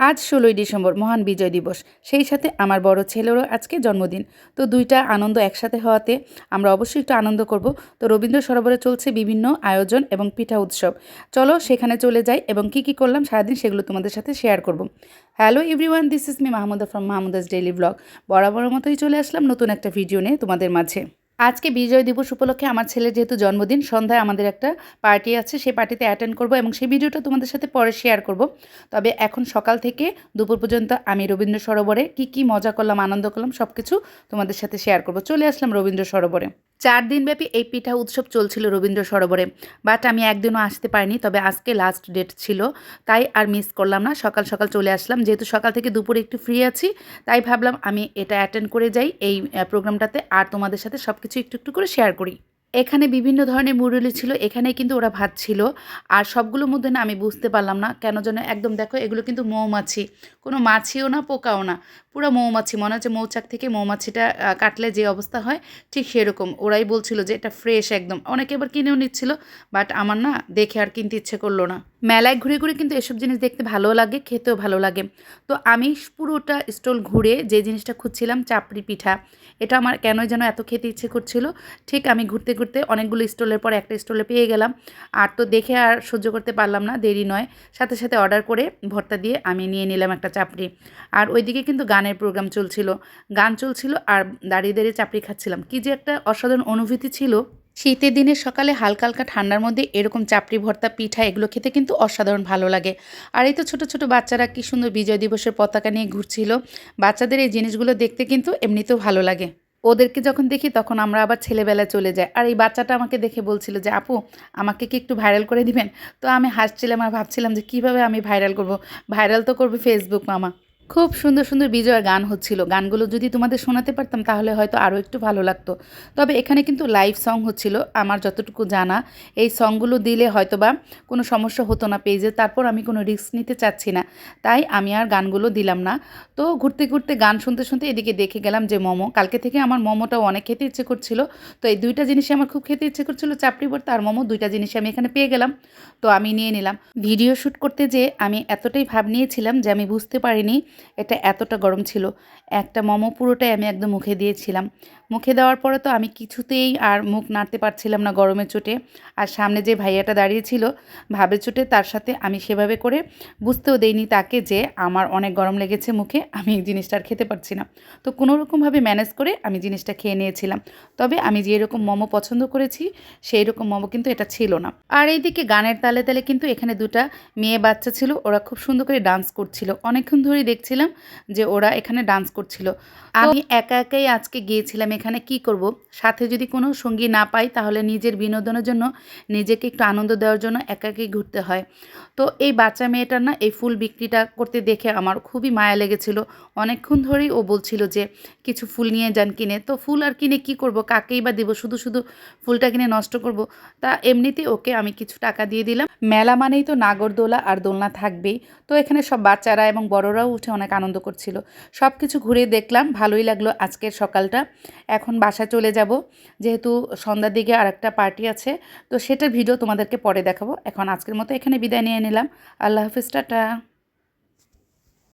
আজ ১৬ই ডিসেম্বর মহান বিজয় দিবস। সেই সাথে আমার বড় ছেলেরও আজকে জন্মদিন। তো ২ টা আনন্দ একসাথে হওয়াতে আমরা অবশ্যই একটু আনন্দ করব। তো রবীন্দ্র সরোবরে চলছে বিভিন্ন আয়োজন এবং পিঠা উৎসব। চলো সেখানে চলে যাই এবং কি করলাম সারাদিন সেগুলো তোমাদের সাথে শেয়ার করব। Hello everyone, this is me Mahmuda from Mahmuda's daily blog. বরাবরের মতোই চলে আসলাম নতুন একটা ভিডিও নিয়ে তোমাদের মাঝে। আজকে বিজয় দিবস উপলক্ষে আমার ছেলের যেহেতু জন্মদিন, সন্ধ্যায় আমাদের একটা পার্টি আছে, সেই পার্টিতে অ্যাটেন্ড করব এবং সেই ভিডিওটা তোমাদের সাথে পরে শেয়ার করব। তবে এখন সকাল থেকে দুপুর পর্যন্ত আমি রবীন্দ্র সরোবরে কি মজা করলাম, আনন্দ করলাম সব কিছু তোমাদের সাথে শেয়ার করব। চলে আসলাম রবীন্দ্র সরোবরে। 4 দিনব্যাপী এই পিঠা উৎসব চলছিল রবীন্দ্র সরোবরে, বাট আমি একদিনও আসতে পারিনি। তবে আজকে লাস্ট ডেট ছিল, তাই আর মিস করলাম না। সকাল সকাল চলে আসলাম, যেহেতু সকাল থেকে দুপুরে একটু ফ্রি আছি, তাই ভাবলাম আমি এটা অ্যাটেন্ড করে যাই এই প্রোগ্রামটাতে, আর তোমাদের সাথে সব কিছু একটু করে শেয়ার করি। এখানে বিভিন্ন ধরনের মুরুলি ছিল, এখানে কিন্তু ওরা ভাত ছিল। আর সবগুলোর মধ্যে না আমি বুঝতে পারলাম না কেন যেন একদম, দেখো এগুলো কিন্তু মৌমাছি, কোনো মাছিও না পোকাও না, পুরো মৌমাছি। মনে হচ্ছে মৌচাক থেকে মৌমাছিটা কাটলে যে অবস্থা হয় ঠিক সেরকম। ওরাই বলছিল যে এটা ফ্রেশ একদম, অনেকে এবার কিনেও নিচ্ছিল, বাট আমার না দেখে আর কিনতে ইচ্ছে করলো না। মেলায় ঘুরে ঘুরে কিন্তু এসব জিনিস দেখতে ভালো লাগে, খেতেও ভালো লাগে। তো আমি পুরোটা স্টল ঘুরে যে জিনিসটা খুঁজছিলাম, চাপড়ি পিঠা, এটা আমার কেন যেন এত খেতে ইচ্ছে করছিল। ঠিক আমি ঘুরতে ঘুরতে অনেকগুলো স্টলের পর একটা স্টলে পেয়ে গেলাম। আর তো দেখে আর সহ্য করতে পারলাম না, দেরি নয়, সাথে সাথে অর্ডার করে ভর্তা দিয়ে আমি নিয়ে নিলাম একটা চাপড়ি। আর ওইদিকে কিন্তু গানের প্রোগ্রাম চলছিল, গান চলছিল আর দাঁড়িয়ে দাঁড়িয়ে চাপড়ি খাচ্ছিলাম। কি যে একটা অসাধারণ অনুভূতি ছিল। শীতের দিনের সকালে হালকা হালকা ঠান্ডার মধ্যে এরকম চাপড়ি ভর্তা, পিঠা এগুলো খেতে কিন্তু অসাধারণ ভালো লাগে। আর এই তো ছোটো ছোটো বাচ্চারা কি সুন্দর বিজয় দিবসের পতাকা নিয়ে ঘুরছিল। বাচ্চাদের এই জিনিসগুলো দেখতে কিন্তু এমনিতেও ভালো লাগে। ওদেরকে যখন দেখি তখন আমরা আবার ছেলেবেলায় চলে যাই। আর এই বাচ্চাটা আমাকে দেখে বলছিল যে আপু, আমাকে কি একটু ভাইরাল করে দিবেন? তো আমি হাসছিলাম আর ভাবছিলাম যে কীভাবে আমি ভাইরাল করব। ভাইরাল তো করবে ফেসবুক মামা। খুব সুন্দর সুন্দর বিজয়ের গান হচ্ছিল। গানগুলো যদি তোমাদের শোনাতে পারতাম তাহলে হয়তো আরও একটু ভালো লাগতো। তবে এখানে কিন্তু লাইভ সং হচ্ছিল, আমার যতটুকু জানা। এই সংগুলো দিলে হয়তোবা কোনো সমস্যা হতো না পেজে, তারপর আমি কোনো রিস্ক নিতে চাচ্ছি না, তাই আমি আর গানগুলো দিলাম না। তো ঘুরতে ঘুরতে গান শুনতে শুনতে এদিকে দেখে গেলাম যে মোমো, কালকে থেকে আমার মোমোটাও অনেক খেতে ইচ্ছে করছিল। তো এই দুইটা জিনিসই আমার খুব খেতে ইচ্ছে করছিল, চাপড়ি ভর্তা আর মোমো, দুইটা জিনিসই আমি এখানে পেয়ে গেলাম। তো আমি নিয়ে নিলাম। ভিডিও শ্যুট করতে যেয়ে আমি এতটাই ভাব নিয়েছিলাম যে আমি বুঝতে পারিনি এটা এতটা গরম ছিল। একটা মোমো পুরোটাই আমি একদম মুখে দিয়েছিলাম। মুখে দেওয়ার পরে তো আমি কিছুতেই আর মুখ নাড়তে পারছিলাম না গরমের চোটে। আর সামনে যে ভাইয়াটা দাঁড়িয়ে ছিল ভাবের চোটে, তার সাথে আমি সেভাবে করে বুঝতেও দেইনি তাকে যে আমার অনেক গরম লেগেছে মুখে, আমি এই জিনিসটা আর খেতে পারছি না। তো কোনোরকমভাবে ম্যানেজ করে আমি জিনিসটা খেয়ে নিয়েছিলাম। তবে আমি যেরকম মোমো পছন্দ করেছি সেই রকম মোমো কিন্তু এটা ছিল না। আর এইদিকে গানের তালে তালে কিন্তু এখানে 2টা মেয়ে বাচ্চা ছিল, ওরা খুব সুন্দর করে ডান্স করছিল। অনেকক্ষণ ধরেই দেখছিলাম যে ওরা এখানে ডান্স করছিল। আমি একা একাই আজকে গিয়েছিলাম এখানে, কি করব, সাথে যদি কোনো সঙ্গী না পাই তাহলে নিজের বিনোদনের জন্য, নিজেকে একটু আনন্দ দেওয়ার জন্য একাই ঘুরতে হয়। তো এই বাচ্চা মেয়েটার না এই ফুল বিক্রিটা করতে দেখে আমার খুবই মায়া লেগেছিল। অনেকক্ষণ ধরেই ও বলছিল যে কিছু ফুল নিয়ে যান কিনে। তো ফুল আর কিনে কি করব, কাকেই বা দেবো, শুধু শুধু ফুলটা কিনে নষ্ট করব। তা এমনিতেই ওকে আমি কিছু টাকা দিয়ে দিলাম। মেলা মানেই তো নাগরদোলা আর দোলনা থাকবেই। তো এখানে সব বাচ্চারা এবং বড়রাও উঠে অনেক আনন্দ করছিল। সব কিছু ঘুরে দেখলাম, ভালোই লাগলো আজকের সকালটা। এখন বাসায় চলে যাব, যেহেতু সন্ধ্যার দিকে আরেকটা পার্টি আছে, তো সেটার ভিডিও তোমাদেরকে পরে দেখাবো। এখন আজকের মতো এখানে বিদায় নিয়ে নিলাম। আল্লাহ হাফিজ, টাটা।